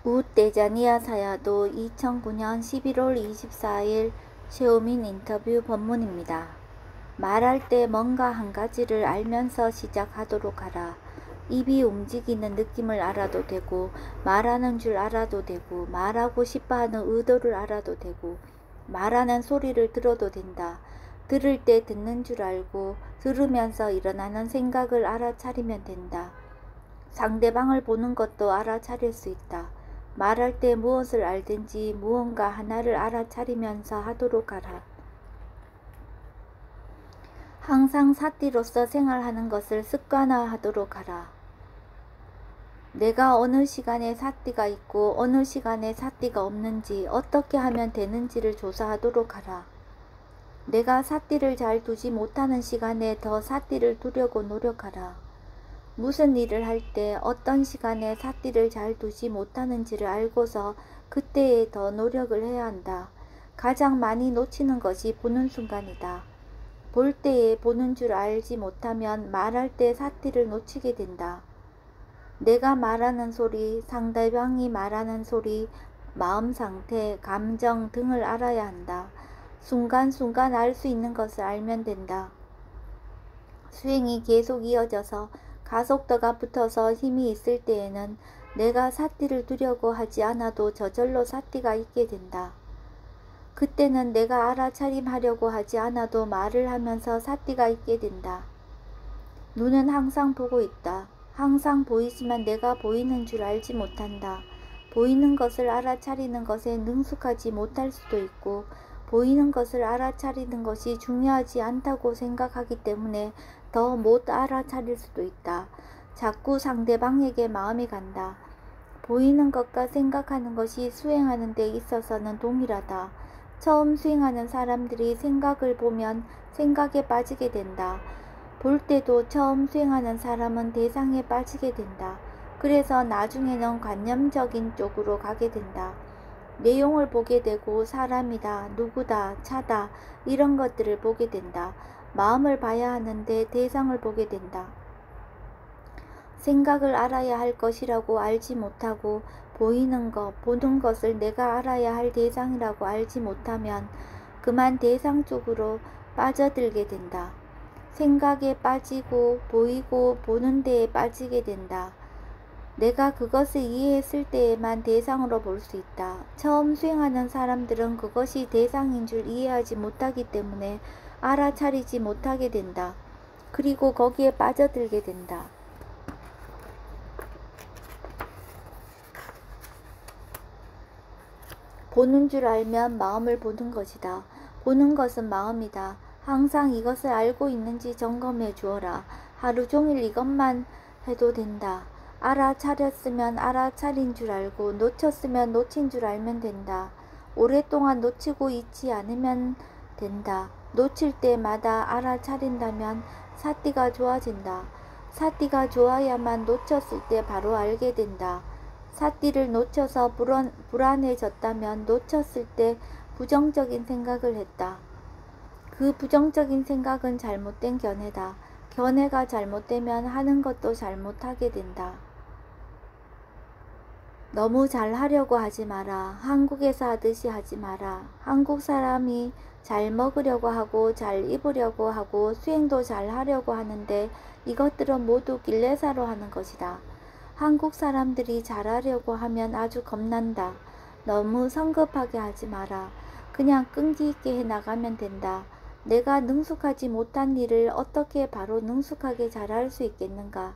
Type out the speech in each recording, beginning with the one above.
우떼자니아 사야도 2009년 11월 24일 셰오민 인터뷰 본문입니다. 말할 때 뭔가 한 가지를 알면서 시작하도록 하라. 입이 움직이는 느낌을 알아도 되고, 말하는 줄 알아도 되고, 말하고 싶어하는 의도를 알아도 되고, 말하는 소리를 들어도 된다. 들을 때 듣는 줄 알고, 들으면서 일어나는 생각을 알아차리면 된다. 상대방을 보는 것도 알아차릴 수 있다. 말할 때 무엇을 알든지 무언가 하나를 알아차리면서 하도록 하라. 항상 사띠로서 생활하는 것을 습관화하도록 하라. 내가 어느 시간에 사띠가 있고 어느 시간에 사띠가 없는지, 어떻게 하면 되는지를 조사하도록 하라. 내가 사띠를 잘 두지 못하는 시간에 더 사띠를 두려고 노력하라. 무슨 일을 할 때 어떤 시간에 사띠를 잘 두지 못하는지를 알고서 그때에 더 노력을 해야 한다. 가장 많이 놓치는 것이 보는 순간이다. 볼 때에 보는 줄 알지 못하면 말할 때 사띠를 놓치게 된다. 내가 말하는 소리, 상대방이 말하는 소리, 마음 상태, 감정 등을 알아야 한다. 순간순간 알 수 있는 것을 알면 된다. 수행이 계속 이어져서 가속도가 붙어서 힘이 있을 때에는 내가 사띠를 두려고 하지 않아도 저절로 사띠가 있게 된다. 그때는 내가 알아차림하려고 하지 않아도 말을 하면서 사띠가 있게 된다. 눈은 항상 보고 있다. 항상 보이지만 내가 보이는 줄 알지 못한다. 보이는 것을 알아차리는 것에 능숙하지 못할 수도 있고, 보이는 것을 알아차리는 것이 중요하지 않다고 생각하기 때문에 더 못 알아차릴 수도 있다. 자꾸 상대방에게 마음이 간다. 보이는 것과 생각하는 것이 수행하는 데 있어서는 동일하다. 처음 수행하는 사람들이 생각을 보면 생각에 빠지게 된다. 볼 때도 처음 수행하는 사람은 대상에 빠지게 된다. 그래서 나중에는 관념적인 쪽으로 가게 된다. 내용을 보게 되고 사람이다, 누구다, 차다 이런 것들을 보게 된다. 마음을 봐야 하는데 대상을 보게 된다. 생각을 알아야 할 것이라고 알지 못하고, 보이는 것, 보는 것을 내가 알아야 할 대상이라고 알지 못하면 그만 대상 쪽으로 빠져들게 된다. 생각에 빠지고 보이고 보는 데에 빠지게 된다. 내가 그것을 이해했을 때에만 대상으로 볼 수 있다. 처음 수행하는 사람들은 그것이 대상인 줄 이해하지 못하기 때문에 알아차리지 못하게 된다. 그리고 거기에 빠져들게 된다. 보는 줄 알면 마음을 보는 것이다. 보는 것은 마음이다. 항상 이것을 알고 있는지 점검해 주어라. 하루 종일 이것만 해도 된다. 알아차렸으면 알아차린 줄 알고, 놓쳤으면 놓친 줄 알면 된다. 오랫동안 놓치고 있지 않으면 된다. 놓칠 때마다 알아차린다면 사띠가 좋아진다. 사띠가 좋아야만 놓쳤을 때 바로 알게 된다. 사띠를 놓쳐서 불안해졌다면 놓쳤을 때 부정적인 생각을 했다. 그 부정적인 생각은 잘못된 견해다. 견해가 잘못되면 하는 것도 잘못하게 된다. 너무 잘하려고 하지 마라. 한국에서 하듯이 하지 마라. 한국 사람이 잘 먹으려고 하고 잘 입으려고 하고 수행도 잘 하려고 하는데 이것들은 모두 길레사로 하는 것이다. 한국 사람들이 잘하려고 하면 아주 겁난다. 너무 성급하게 하지 마라. 그냥 끈기 있게 해나가면 된다. 내가 능숙하지 못한 일을 어떻게 바로 능숙하게 잘할 수 있겠는가?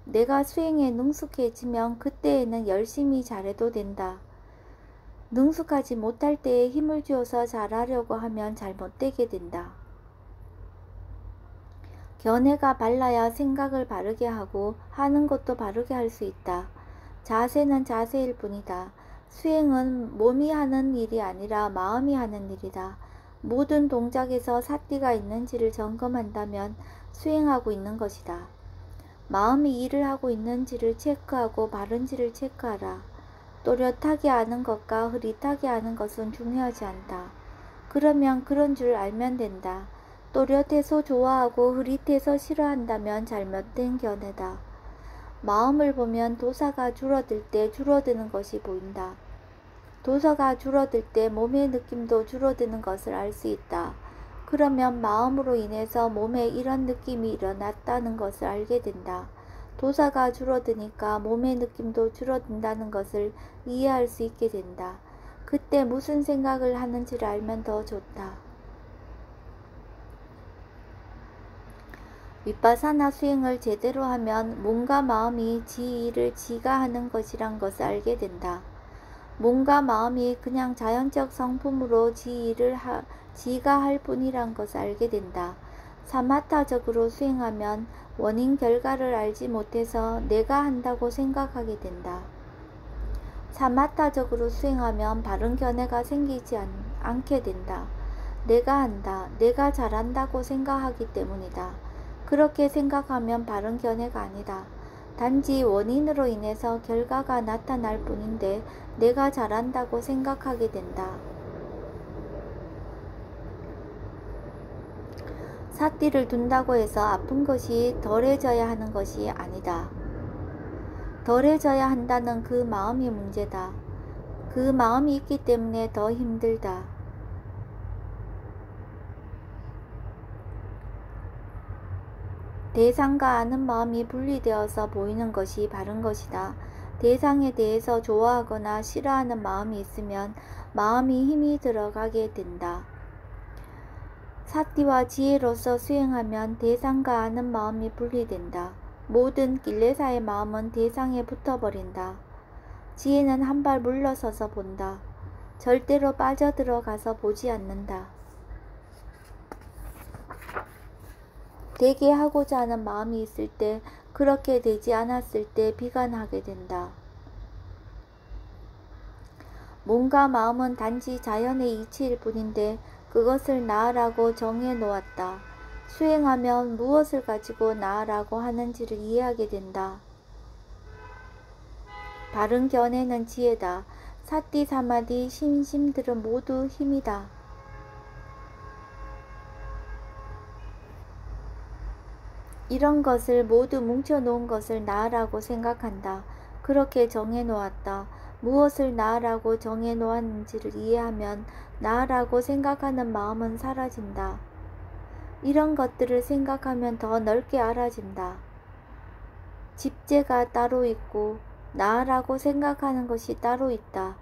내가 수행에 능숙해지면 그때에는 열심히 잘해도 된다. 능숙하지 못할 때에 힘을 주어서 잘하려고 하면 잘못되게 된다. 견해가 발라야 생각을 바르게 하고 하는 것도 바르게 할 수 있다. 자세는 자세일 뿐이다. 수행은 몸이 하는 일이 아니라 마음이 하는 일이다. 모든 동작에서 사띠가 있는지를 점검한다면 수행하고 있는 것이다. 마음이 일을 하고 있는지를 체크하고 바른지를 체크하라. 또렷하게 아는 것과 흐릿하게 아는 것은 중요하지 않다. 그러면 그런 줄 알면 된다. 또렷해서 좋아하고 흐릿해서 싫어한다면 잘못된 견해다. 마음을 보면 도사가 줄어들 때 줄어드는 것이 보인다. 도사가 줄어들 때 몸의 느낌도 줄어드는 것을 알 수 있다. 그러면 마음으로 인해서 몸에 이런 느낌이 일어났다는 것을 알게 된다. 도사가 줄어드니까 몸의 느낌도 줄어든다는 것을 이해할 수 있게 된다. 그때 무슨 생각을 하는지를 알면 더 좋다. 윗바사나 수행을 제대로 하면 몸과 마음이 지 일을 지가 하는 것이란 것을 알게 된다. 몸과 마음이 그냥 자연적 성품으로 지 일을 지가 할 뿐이란 것을 알게 된다. 사마타적으로 수행하면 원인 결과를 알지 못해서 내가 한다고 생각하게 된다. 사마타적으로 수행하면 바른 견해가 생기지 않게 된다. 내가 한다, 내가 잘한다고 생각하기 때문이다. 그렇게 생각하면 바른 견해가 아니다. 단지 원인으로 인해서 결과가 나타날 뿐인데 내가 잘한다고 생각하게 된다. 삿띠를 둔다고 해서 아픈 것이 덜해져야 하는 것이 아니다. 덜해져야 한다는 그 마음이 문제다. 그 마음이 있기 때문에 더 힘들다. 대상과 아는 마음이 분리되어서 보이는 것이 바른 것이다. 대상에 대해서 좋아하거나 싫어하는 마음이 있으면 마음이 힘이 들어가게 된다. 사띠와 지혜로서 수행하면 대상과 아는 마음이 분리된다. 모든 길레사의 마음은 대상에 붙어버린다. 지혜는 한 발 물러서서 본다. 절대로 빠져들어가서 보지 않는다. 되게 하고자 하는 마음이 있을 때, 그렇게 되지 않았을 때 비관하게 된다. 몸과 마음은 단지 자연의 이치일 뿐인데 그것을 나라고 정해 놓았다. 수행하면 무엇을 가지고 나라고 하는지를 이해하게 된다. 바른 견해는 지혜다. 사띠, 사마디, 신심들은 모두 힘이다. 이런 것을 모두 뭉쳐놓은 것을 나라고 생각한다. 그렇게 정해 놓았다. 무엇을 나라고 정해 놓았는지를 이해하면 나라고 생각하는 마음은 사라진다. 이런 것들을 생각하면 더 넓게 알아진다. 집재가 따로 있고 나라고 생각하는 것이 따로 있다.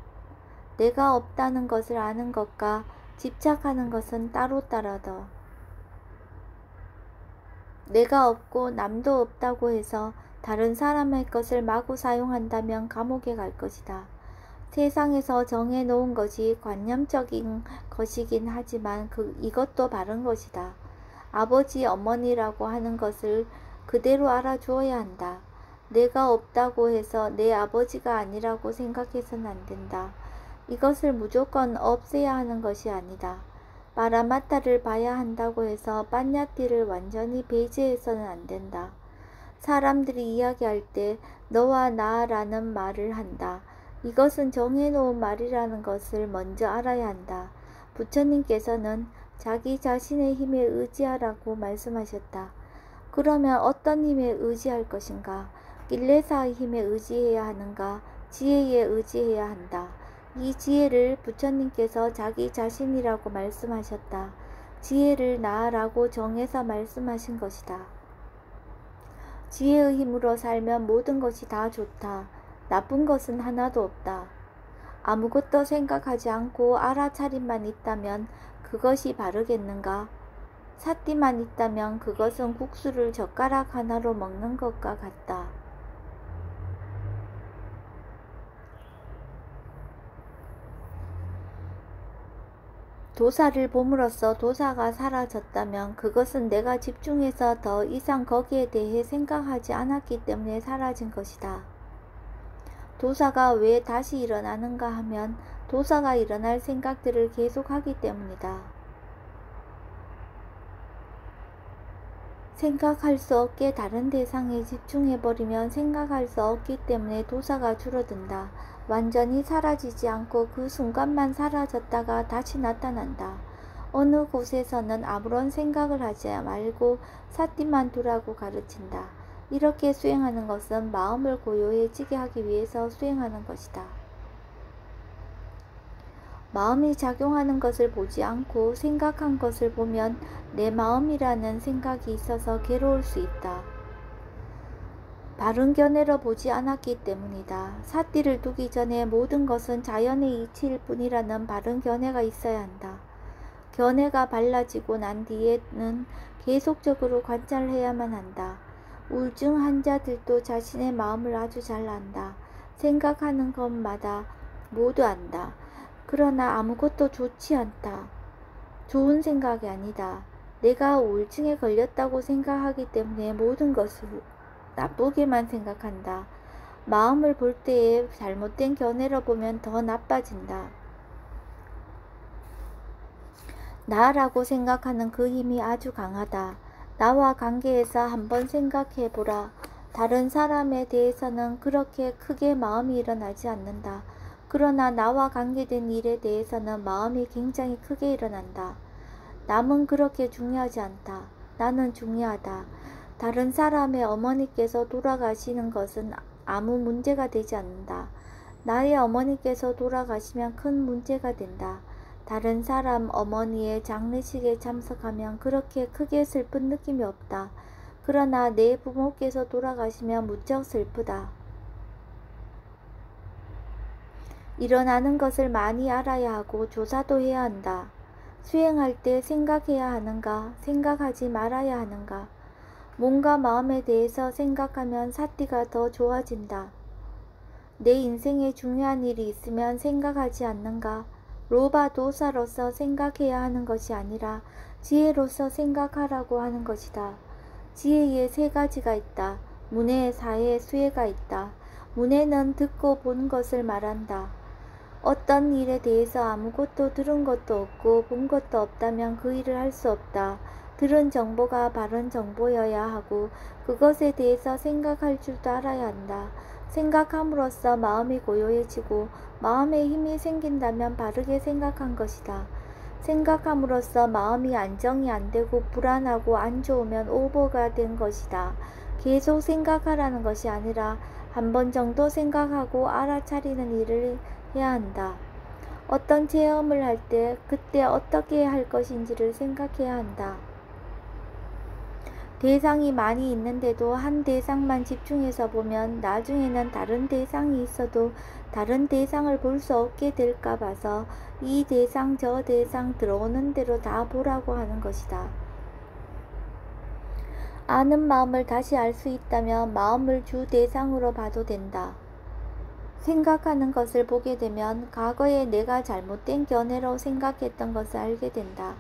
내가 없다는 것을 아는 것과 집착하는 것은 따로따라다. 내가 없고 남도 없다고 해서 다른 사람의 것을 마구 사용한다면 감옥에 갈 것이다. 세상에서 정해놓은 것이 관념적인 것이긴 하지만 이것도 바른 것이다. 아버지, 어머니라고 하는 것을 그대로 알아주어야 한다. 내가 없다고 해서 내 아버지가 아니라고 생각해서는 안 된다. 이것을 무조건 없애야 하는 것이 아니다. 마라마타를 봐야 한다고 해서 빠냐띠를 완전히 배제해서는 안 된다. 사람들이 이야기할 때 너와 나라는 말을 한다. 이것은 정해놓은 말이라는 것을 먼저 알아야 한다. 부처님께서는 자기 자신의 힘에 의지하라고 말씀하셨다. 그러면 어떤 힘에 의지할 것인가? 길레사의 힘에 의지해야 하는가? 지혜에 의지해야 한다. 이 지혜를 부처님께서 자기 자신이라고 말씀하셨다. 지혜를 나라고 정해서 말씀하신 것이다. 지혜의 힘으로 살면 모든 것이 다 좋다. 나쁜 것은 하나도 없다. 아무것도 생각하지 않고 알아차림만 있다면 그것이 바르겠는가? 사띠만 있다면 그것은 국수를 젓가락 하나로 먹는 것과 같다. 도사를 봄으로써 도사가 사라졌다면 그것은 내가 집중해서 더 이상 거기에 대해 생각하지 않았기 때문에 사라진 것이다. 도사가 왜 다시 일어나는가 하면 도사가 일어날 생각들을 계속하기 때문이다. 생각할 수 없게 다른 대상에 집중해버리면 생각할 수 없기 때문에 도사가 줄어든다. 완전히 사라지지 않고 그 순간만 사라졌다가 다시 나타난다. 어느 곳에서는 아무런 생각을 하지 말고 사띠만 두라고 가르친다. 이렇게 수행하는 것은 마음을 고요해지게 하기 위해서 수행하는 것이다. 마음이 작용하는 것을 보지 않고 생각한 것을 보면 내 마음이라는 생각이 있어서 괴로울 수 있다. 바른 견해로 보지 않았기 때문이다. 삿띠를 두기 전에 모든 것은 자연의 이치일 뿐이라는 바른 견해가 있어야 한다. 견해가 발라지고 난 뒤에는 계속적으로 관찰해야만 한다. 우울증 환자들도 자신의 마음을 아주 잘 안다. 생각하는 것마다 모두 안다. 그러나 아무것도 좋지 않다. 좋은 생각이 아니다. 내가 우울증에 걸렸다고 생각하기 때문에 모든 것을 나쁘게만 생각한다. 마음을 볼 때에 잘못된 견해로 보면 더 나빠진다. 나라고 생각하는 그 힘이 아주 강하다. 나와 관계에서 한번 생각해 보라. 다른 사람에 대해서는 그렇게 크게 마음이 일어나지 않는다. 그러나 나와 관계된 일에 대해서는 마음이 굉장히 크게 일어난다. 남은 그렇게 중요하지 않다. 나는 중요하다. 다른 사람의 어머니께서 돌아가시는 것은 아무 문제가 되지 않는다. 나의 어머니께서 돌아가시면 큰 문제가 된다. 다른 사람 어머니의 장례식에 참석하면 그렇게 크게 슬픈 느낌이 없다. 그러나 내 부모께서 돌아가시면 무척 슬프다. 일어나는 것을 많이 알아야 하고 조사도 해야 한다. 수행할 때 생각해야 하는가, 생각하지 말아야 하는가. 뭔가 마음에 대해서 생각하면 삿띠가 더 좋아진다. 내 인생에 중요한 일이 있으면 생각하지 않는가. 로바 도사로서 생각해야 하는 것이 아니라 지혜로서 생각하라고 하는 것이다. 지혜에 세 가지가 있다. 문해, 사해, 수혜가 있다. 문해는 듣고 본 것을 말한다. 어떤 일에 대해서 아무것도 들은 것도 없고 본 것도 없다면 그 일을 할 수 없다. 들은 정보가 바른 정보여야 하고 그것에 대해서 생각할 줄도 알아야 한다. 생각함으로써 마음이 고요해지고 마음에 힘이 생긴다면 바르게 생각한 것이다. 생각함으로써 마음이 안정이 안 되고 불안하고 안 좋으면 오버가 된 것이다. 계속 생각하라는 것이 아니라 한 번 정도 생각하고 알아차리는 일을 해야 한다. 어떤 체험을 할 때 그때 어떻게 할 것인지를 생각해야 한다. 대상이 많이 있는데도 한 대상만 집중해서 보면 나중에는 다른 대상이 있어도 다른 대상을 볼 수 없게 될까 봐서 이 대상 저 대상 들어오는 대로 다 보라고 하는 것이다. 아는 마음을 다시 알 수 있다면 마음을 주 대상으로 봐도 된다. 생각하는 것을 보게 되면 과거에 내가 잘못된 견해로 생각했던 것을 알게 된다.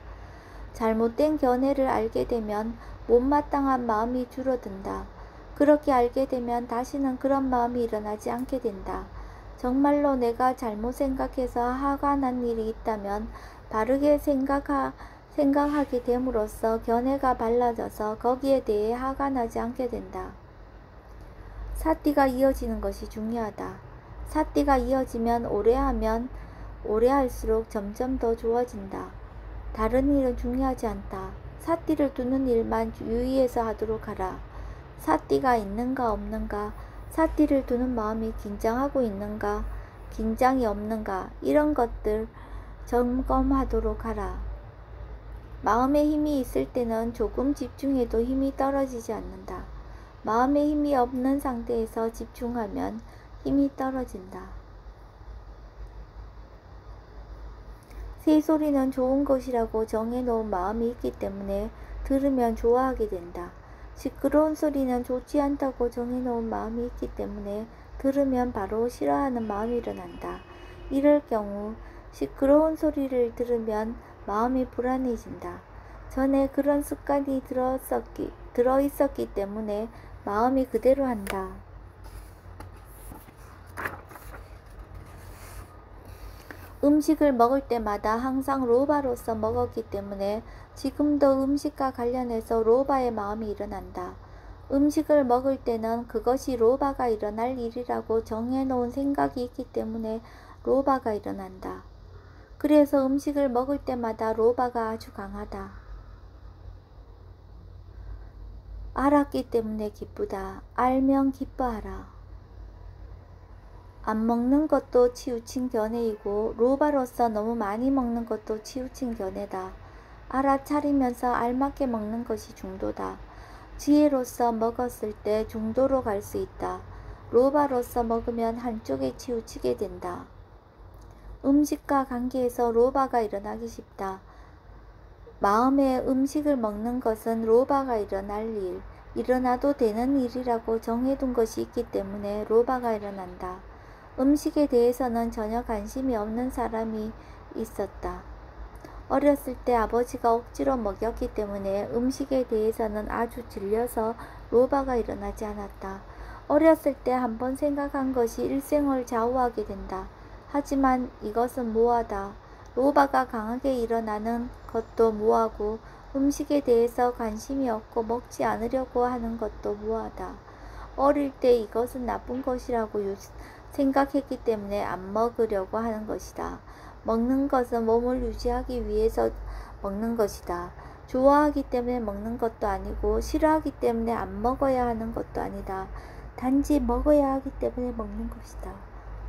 잘못된 견해를 알게 되면 못마땅한 마음이 줄어든다. 그렇게 알게 되면 다시는 그런 마음이 일어나지 않게 된다. 정말로 내가 잘못 생각해서 화가 난 일이 있다면 바르게 생각하게 됨으로써 견해가 발라져서 거기에 대해 화가 나지 않게 된다. 삿띠가 이어지는 것이 중요하다. 삿띠가 이어지면 오래 할수록 점점 더 좋아진다. 다른 일은 중요하지 않다. 삿띠를 두는 일만 유의해서 하도록 하라. 삿띠가 있는가 없는가, 삿띠를 두는 마음이 긴장하고 있는가, 긴장이 없는가, 이런 것들 점검하도록 하라. 마음에 힘이 있을 때는 조금 집중해도 힘이 떨어지지 않는다. 마음에 힘이 없는 상태에서 집중하면 힘이 떨어진다. 새소리는 좋은 것이라고 정해놓은 마음이 있기 때문에 들으면 좋아하게 된다. 시끄러운 소리는 좋지 않다고 정해놓은 마음이 있기 때문에 들으면 바로 싫어하는 마음이 일어난다. 이럴 경우 시끄러운 소리를 들으면 마음이 불안해진다. 전에 그런 습관이 들어있었기 때문에 마음이 그대로 한다. 음식을 먹을 때마다 항상 로바로서 먹었기 때문에 지금도 음식과 관련해서 로바의 마음이 일어난다. 음식을 먹을 때는 그것이 로바가 일어날 일이라고 정해놓은 생각이 있기 때문에 로바가 일어난다. 그래서 음식을 먹을 때마다 로바가 아주 강하다. 알았기 때문에 기쁘다. 알면 기뻐하라. 안 먹는 것도 치우친 견해이고 로바로서 너무 많이 먹는 것도 치우친 견해다. 알아차리면서 알맞게 먹는 것이 중도다. 지혜로서 먹었을 때 중도로 갈 수 있다. 로바로서 먹으면 한쪽에 치우치게 된다. 음식과 관계에서 로바가 일어나기 쉽다. 마음에 음식을 먹는 것은 로바가 일어날 일, 일어나도 되는 일이라고 정해둔 것이 있기 때문에 로바가 일어난다. 음식에 대해서는 전혀 관심이 없는 사람이 있었다. 어렸을 때 아버지가 억지로 먹였기 때문에 음식에 대해서는 아주 질려서 로바가 일어나지 않았다. 어렸을 때 한번 생각한 것이 일생을 좌우하게 된다. 하지만 이것은 모하다. 로바가 강하게 일어나는 것도 모하고 음식에 대해서 관심이 없고 먹지 않으려고 하는 것도 모하다. 어릴 때 이것은 나쁜 것이라고 생각했기 때문에 안 먹으려고 하는 것이다. 먹는 것은 몸을 유지하기 위해서 먹는 것이다. 좋아하기 때문에 먹는 것도 아니고 싫어하기 때문에 안 먹어야 하는 것도 아니다. 단지 먹어야 하기 때문에 먹는 것이다.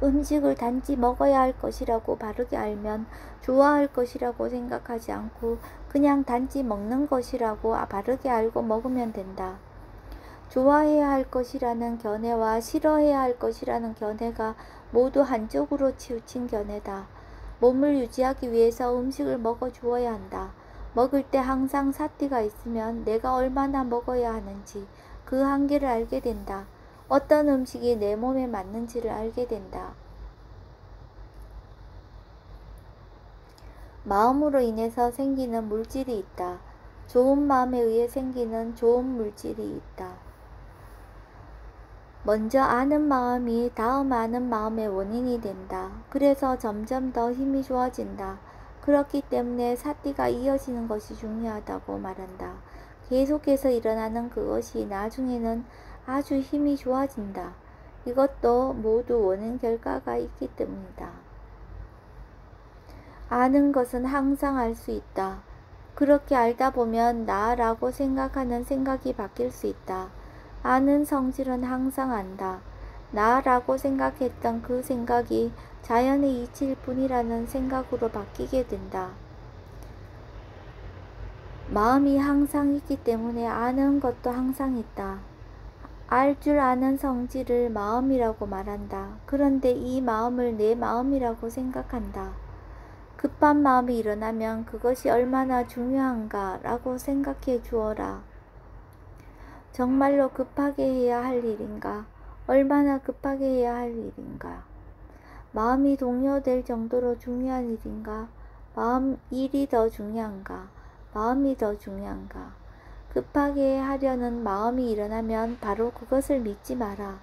음식을 단지 먹어야 할 것이라고 바르게 알면 좋아할 것이라고 생각하지 않고 그냥 단지 먹는 것이라고 바르게 알고 먹으면 된다. 좋아해야 할 것이라는 견해와 싫어해야 할 것이라는 견해가 모두 한쪽으로 치우친 견해다. 몸을 유지하기 위해서 음식을 먹어 주어야 한다. 먹을 때 항상 사띠가 있으면 내가 얼마나 먹어야 하는지 그 한계를 알게 된다. 어떤 음식이 내 몸에 맞는지를 알게 된다. 마음으로 인해서 생기는 물질이 있다. 좋은 마음에 의해 생기는 좋은 물질이 있다. 먼저 아는 마음이 다음 아는 마음의 원인이 된다. 그래서 점점 더 힘이 좋아진다. 그렇기 때문에 사띠가 이어지는 것이 중요하다고 말한다. 계속해서 일어나는 그것이 나중에는 아주 힘이 좋아진다. 이것도 모두 원인 결과가 있기 때문이다. 아는 것은 항상 알 수 있다. 그렇게 알다 보면 나라고 생각하는 생각이 바뀔 수 있다. 아는 성질은 항상 안다. 나라고 생각했던 그 생각이 자연의 이치일 뿐이라는 생각으로 바뀌게 된다. 마음이 항상 있기 때문에 아는 것도 항상 있다. 알 줄 아는 성질을 마음이라고 말한다. 그런데 이 마음을 내 마음이라고 생각한다. 급한 마음이 일어나면 그것이 얼마나 중요한가 라고 생각해 주어라. 정말로 급하게 해야 할 일인가? 얼마나 급하게 해야 할 일인가? 마음이 동요될 정도로 중요한 일인가? 일이 더 중요한가? 마음이 더 중요한가? 급하게 하려는 마음이 일어나면 바로 그것을 믿지 마라.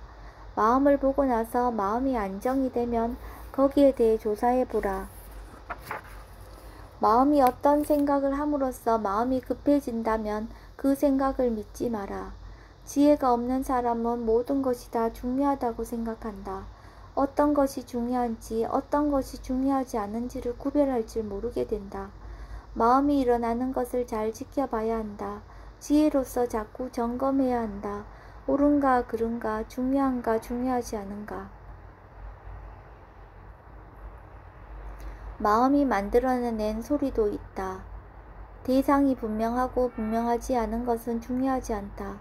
마음을 보고 나서 마음이 안정이 되면 거기에 대해 조사해 보라. 마음이 어떤 생각을 함으로써 마음이 급해진다면 그 생각을 믿지 마라. 지혜가 없는 사람은 모든 것이 다 중요하다고 생각한다. 어떤 것이 중요한지 어떤 것이 중요하지 않은지를 구별할 줄 모르게 된다. 마음이 일어나는 것을 잘 지켜봐야 한다. 지혜로서 자꾸 점검해야 한다. 옳은가 그른가, 중요한가 중요하지 않은가. 마음이 만들어낸 소리도 있다. 대상이 분명하고 분명하지 않은 것은 중요하지 않다.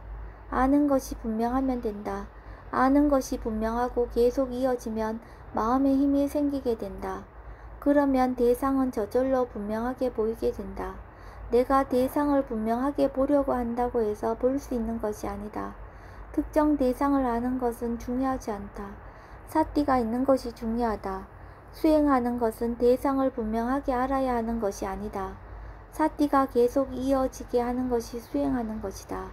아는 것이 분명하면 된다. 아는 것이 분명하고 계속 이어지면 마음에 힘이 생기게 된다. 그러면 대상은 저절로 분명하게 보이게 된다. 내가 대상을 분명하게 보려고 한다고 해서 볼 수 있는 것이 아니다. 특정 대상을 아는 것은 중요하지 않다. 사띠가 있는 것이 중요하다. 수행하는 것은 대상을 분명하게 알아야 하는 것이 아니다. 사띠가 계속 이어지게 하는 것이 수행하는 것이다.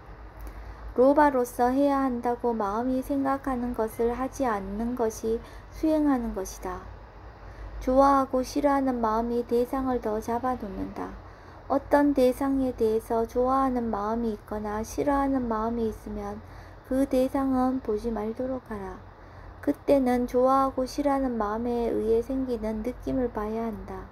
로바로서 해야 한다고 마음이 생각하는 것을 하지 않는 것이 수행하는 것이다. 좋아하고 싫어하는 마음이 대상을 더 잡아놓는다. 어떤 대상에 대해서 좋아하는 마음이 있거나 싫어하는 마음이 있으면 그 대상은 보지 말도록 하라. 그때는 좋아하고 싫어하는 마음에 의해 생기는 느낌을 봐야 한다.